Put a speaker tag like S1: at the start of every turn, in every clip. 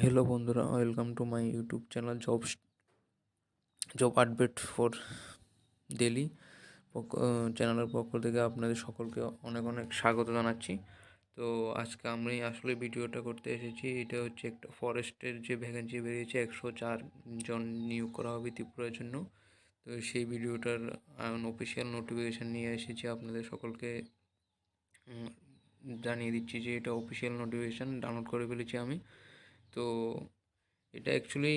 S1: Hello বন্ধুরা, welcome to my YouTube channel job update for daily. চ্যানেলের পক্ষ থেকে আপনাদের সকলকে অনেক অনেক স্বাগত জানাচ্ছি। তো আজকে আমি আসলে ভিডিওটা করতে এসেছি। এটা হচ্ছে একটা ফরেস্টের যে ভ্যাকেন্সি বেরিয়েছে, 104 জন নিয়োগ করা হবে ত্রিপুরার জন্য। তো সেই ভিডিওটার অফিসিয়াল নোটিফিকেশান নিয়ে এসেছি আপনাদের সকলকে জানিয়ে দিচ্ছি যে এটা অফিসিয়াল নোটিফিকেশান ডাউনলোড করে ফেলেছি আমি। তো এটা অ্যাকচুয়ালি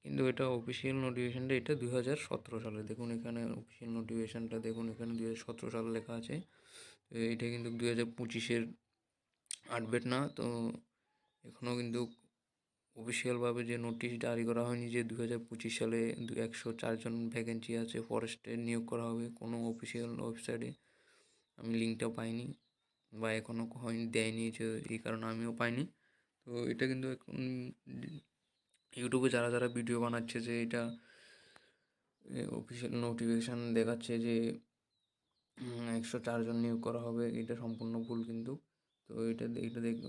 S1: কিন্তু এটা অফিসিয়াল নোটিফিকেশানটা এটা 2017 সালে। দেখুন এখানে অফিসিয়াল নোটিফিকেশানটা দেখুন, এখানে 2017 সাল লেখা আছে। তো এটা কিন্তু 2025-এর আপডেট না। তো এখনও কিন্তু অফিসিয়ালভাবে যে নোটিশ জারি করা হয়নি যে 2025 সালে 104 জন ভ্যাকেন্সি আছে ফরেস্টে নিয়োগ করা হবে। কোনো অফিসিয়াল ওয়েবসাইটে আমি লিঙ্কটাও পাইনি, বা এখনও হয়নি, দেয়নি, যে এই কারণে আমিও পাইনি। তো এটা কিন্তু এখন ইউটিউবে যারা যারা ভিডিও বানাচ্ছে যে এটা অফিসিয়াল নোটিফিকেশান দেখাচ্ছে যে 104 জন নিয়োগ করা হবে, এটা সম্পূর্ণ ভুল কিন্তু। তো এটা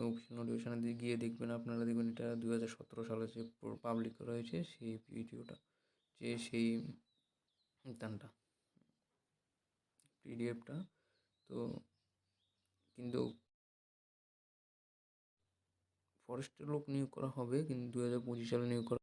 S1: অফিসিয়াল নোটিফিকেশানে গিয়ে দেখবেন, আপনারা দেখবেন এটা 2017 সালে যে পাবলিক করা হয়েছে সেই ভিডিওটা, যে সেই গানটা পিডিএফটা। তো কিন্তু ফরেস্টের লোক নিয়োগ করা হবে, কিন্তু 2025 সালে নিয়োগ করা